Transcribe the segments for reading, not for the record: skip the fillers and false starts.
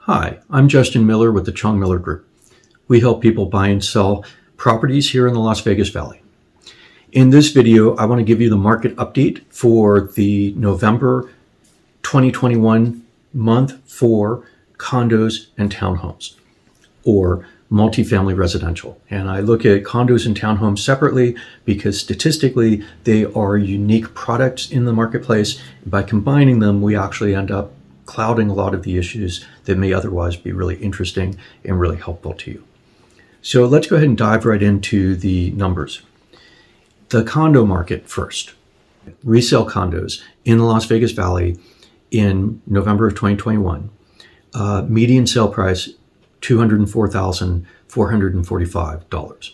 Hi, I'm Justin Miller with the Chong Miller Group. We help people buy and sell properties here in the Las Vegas Valley. In this video, I want to give you the market update for the November 2021 month for condos and townhomes, or multifamily residential. And I look at condos and townhomes separately because statistically they are unique products in the marketplace. By combining them, we actually end up clouding a lot of the issues that may otherwise be really interesting and really helpful to you. So let's go ahead and dive right into the numbers. The condo market first. Resale condos in the Las Vegas Valley in November of 2021. Median sale price, $204,445.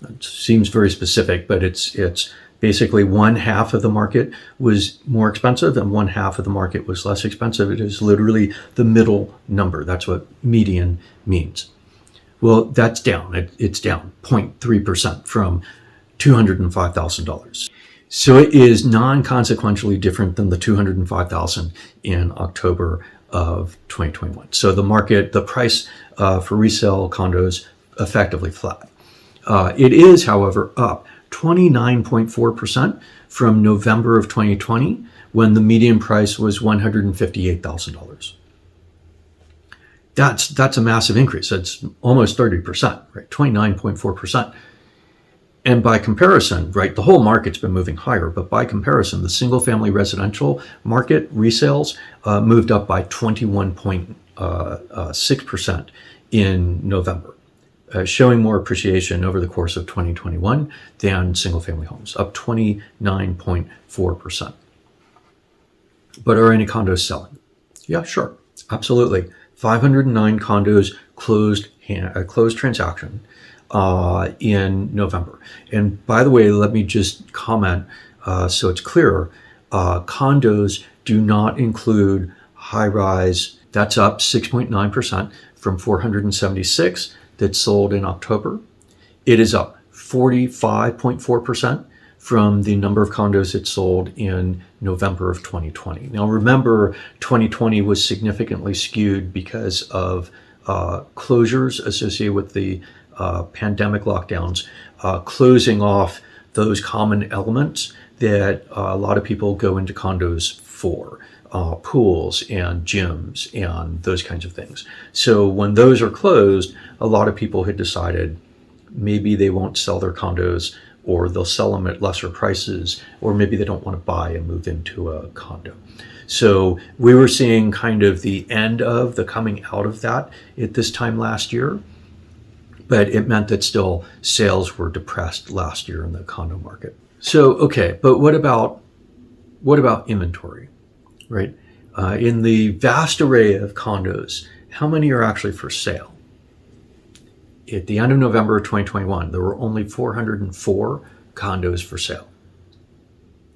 It seems very specific, but it's basically one half of the market was more expensive and one half of the market was less expensive. It is literally the middle number. That's what median means. Well, that's down. It's down 0.3% from $205,000. So it is non-consequentially different than the $205,000 in October of 2021. So the market, the price for resale condos, effectively flat. It is, however, up 29.4% from November of 2020, when the median price was $158,000. That's a massive increase. That's almost 30%, right? 29.4%. And by comparison, right, the whole market's been moving higher, but by comparison, the single family residential market resales moved up by 21.6% in November. Showing more appreciation over the course of 2021 than single family homes, up 29.4%. But are any condos selling? Yeah, sure, absolutely. 509 condos closed transaction in November. And by the way, let me just comment so it's clearer. Condos do not include high rise. That's up 6.9% from 476 that sold in October. It is up 45.4% from the number of condos it sold in November of 2020. Now remember, 2020 was significantly skewed because of closures associated with the pandemic lockdowns, closing off those common elements that a lot of people go into condos for. Pools and gyms and those kinds of things. So when those are closed, a lot of people had decided maybe they won't sell their condos, or they'll sell them at lesser prices, or maybe they don't want to buy and move into a condo. So we were seeing kind of the end of the coming out of that at this time last year, but it meant that still sales were depressed last year in the condo market. So, okay, but what about inventory? Right? In the vast array of condos, how many are actually for sale? At the end of November of 2021, there were only 404 condos for sale.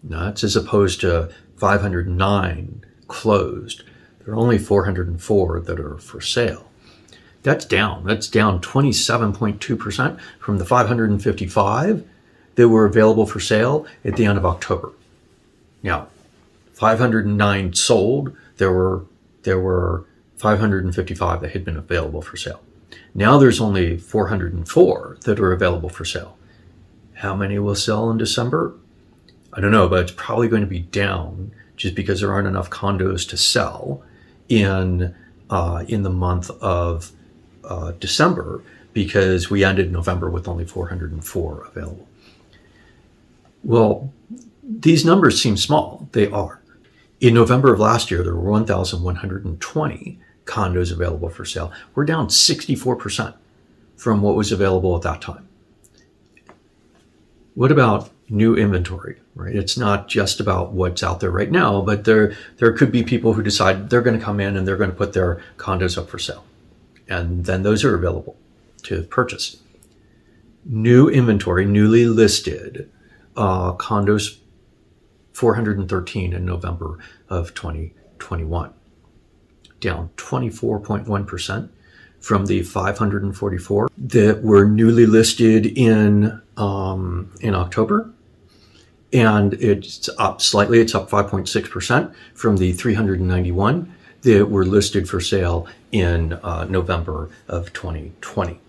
Now, that's as opposed to 509 closed. There are only 404 that are for sale. That's down. That's down 27.2% from the 555 that were available for sale at the end of October. Now, 509 sold. There were 555 that had been available for sale. Now there's only 404 that are available for sale. How many will sell in December? I don't know, but it's probably going to be down just because there aren't enough condos to sell in the month of December, because we ended November with only 404 available. Well, these numbers seem small. They are. In November of last year, there were 1,120 condos available for sale. We're down 64% from what was available at that time. What about new inventory, right? It's not just about what's out there right now, but there could be people who decide they're going to come in and they're going to put their condos up for sale. And then those are available to purchase. New inventory, newly listed condos, 413 in November of 2021, down 24.1% from the 544 that were newly listed in October. And it's up slightly. It's up 5.6% from the 391 that were listed for sale in November of 2020.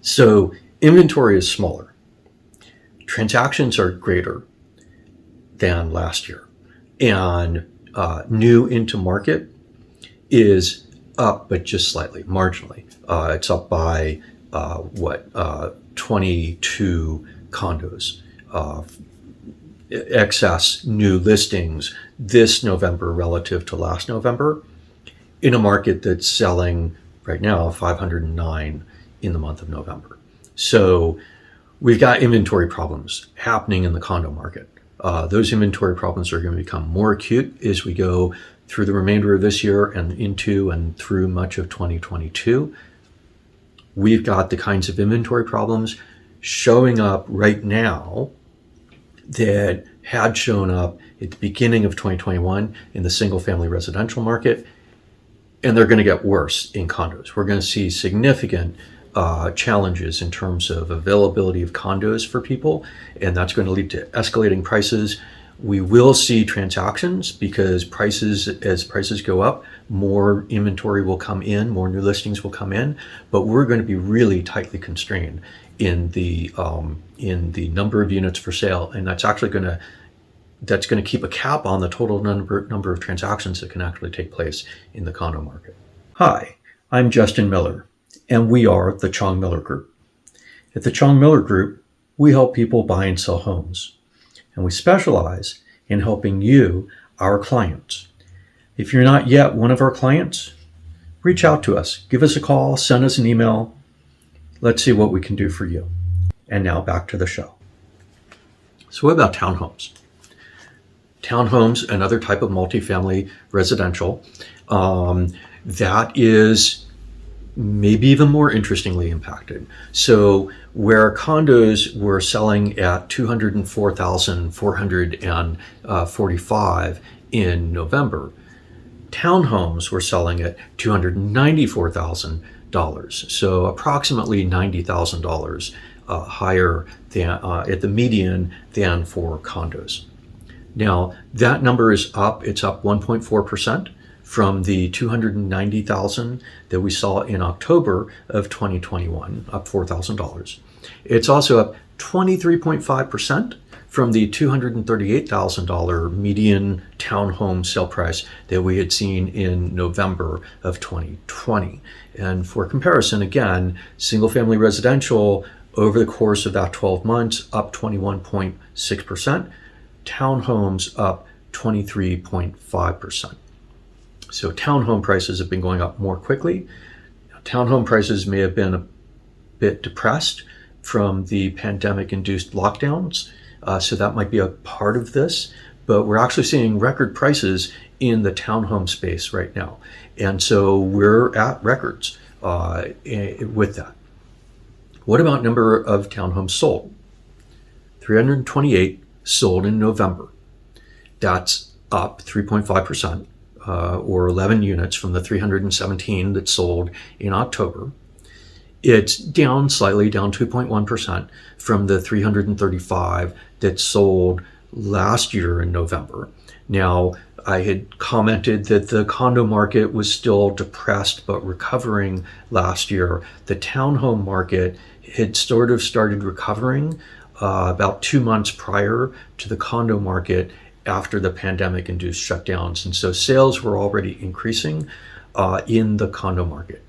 So inventory is smaller. Transactions are greater than last year. And new into market is up, but just slightly, marginally. It's up by 22 condos. Excess new listings this November relative to last November in a market that's selling right now 509 in the month of November. So we've got inventory problems happening in the condo market. Those inventory problems are going to become more acute as we go through the remainder of this year and into and through much of 2022. We've got the kinds of inventory problems showing up right now that had shown up at the beginning of 2021 in the single family residential market, and they're going to get worse in condos. We're going to see significant challenges in terms of availability of condos for people, and that's going to lead to escalating prices. We will see transactions because as prices go up, more inventory will come in, more new listings will come in, but we're going to be really tightly constrained in the number of units for sale, and that's going to keep a cap on the total number of transactions that can actually take place in the condo market. Hi, I'm Justin Miller, and we are the Chong Miller Group. At the Chong Miller Group, we help people buy and sell homes, and we specialize in helping you, our clients. If you're not yet one of our clients, reach out to us. Give us a call, send us an email. Let's see what we can do for you. And now back to the show. So what about townhomes? Townhomes, another type of multifamily residential, that is maybe even more interestingly impacted. So where condos were selling at $204,445 in November, townhomes were selling at $294,000. So approximately $90,000 higher than at the median than for condos. Now that number is up. It's up 1.4% from the 290,000 that we saw in October of 2021, up $4,000. It's also up 23.5% from the $238,000 median townhome sale price that we had seen in November of 2020. And for comparison, again, single family residential over the course of that 12 months, up 21.6%, townhomes up 23.5%. So townhome prices have been going up more quickly. Townhome prices may have been a bit depressed from the pandemic-induced lockdowns, so that might be a part of this, but we're actually seeing record prices in the townhome space right now. And so we're at records with that. What about number of townhomes sold? 328 sold in November. That's up 3.5%, or 11 units from the 317 that sold in October. It's down slightly, down 2.1% from the 335 that sold last year in November. Now, I had commented that the condo market was still depressed but recovering last year. The townhome market had sort of started recovering about 2 months prior to the condo market after the pandemic-induced shutdowns. And so sales were already increasing in the condo market.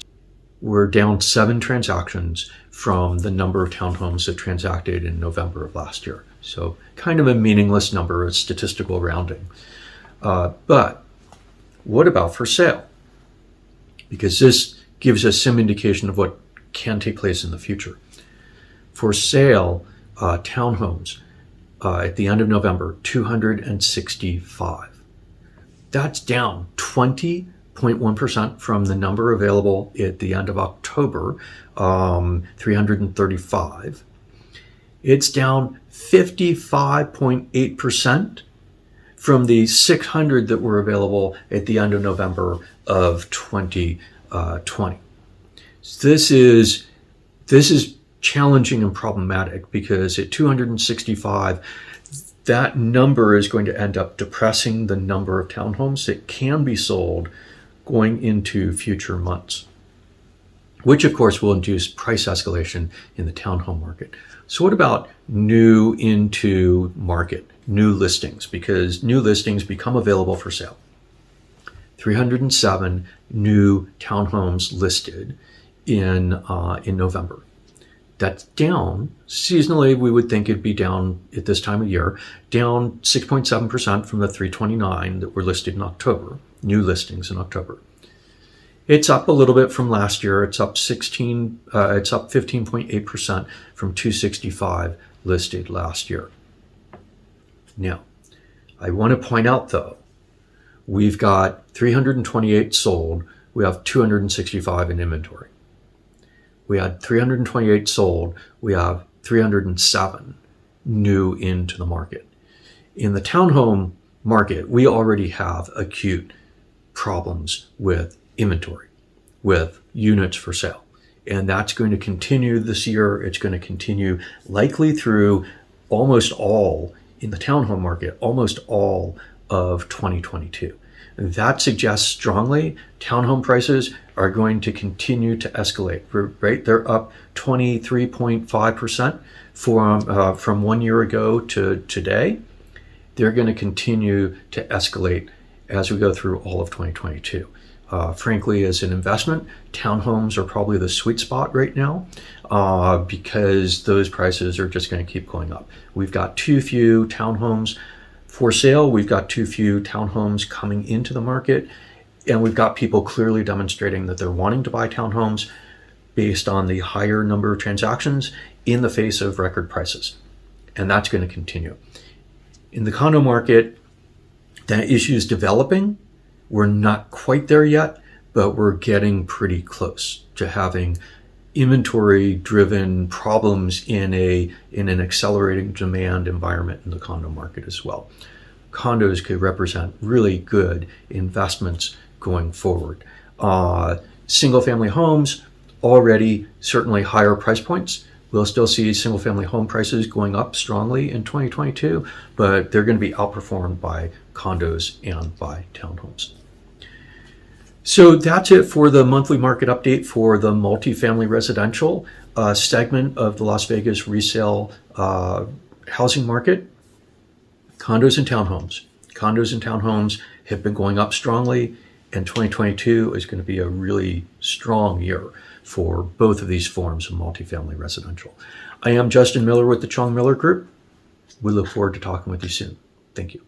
We're down 7 transactions from the number of townhomes that transacted in November of last year. So kind of a meaningless number, it's statistical rounding. But what about for sale? Because this gives us some indication of what can take place in the future. For sale, townhomes at the end of November, 265. That's down 20.1% from the number available at the end of October, 335. It's down 55.8% from the 600 that were available at the end of November of 2020. This is challenging and problematic because at 265, that number is going to end up depressing the number of townhomes that can be sold going into future months, which of course will induce price escalation in the townhome market. So what about new into market, new listings? Because new listings become available for sale. 307 new townhomes listed in November. That's down. Seasonally, we would think it'd be down at this time of year, down 6.7% from the 329 that were listed in October, new listings in October. It's up a little bit from last year. It's up 15.8% from 265 listed last year. Now, I want to point out though, we've got 328 sold. We have 265 in inventory. We had 328 sold. We have 307 new into the market. In the townhome market, we already have acute problems with inventory, with units for sale. And that's going to continue this year. It's going to continue likely through almost all, in the townhome market, almost all of 2022. That suggests strongly townhome prices are going to continue to escalate, right? They're up 23.5% from 1 year ago to today. They're going to continue to escalate as we go through all of 2022. Frankly, as an investment, townhomes are probably the sweet spot right now because those prices are just going to keep going up. We've got too few townhomes for sale. We've got too few townhomes coming into the market, and we've got people clearly demonstrating that they're wanting to buy townhomes based on the higher number of transactions in the face of record prices. And that's going to continue. In the condo market, that issue is developing. We're not quite there yet, but we're getting pretty close to having inventory-driven problems in an accelerating demand environment in the condo market as well. Condos could represent really good investments going forward. Single-family homes, already certainly higher price points. We'll still see single-family home prices going up strongly in 2022, but they're going to be outperformed by condos and by townhomes. So that's it for the monthly market update for the multifamily residential segment of the Las Vegas resale housing market. Condos and townhomes. Condos and townhomes have been going up strongly, and 2022 is going to be a really strong year for both of these forms of multifamily residential. I am Justin Miller with the Chong Miller Group. We look forward to talking with you soon. Thank you.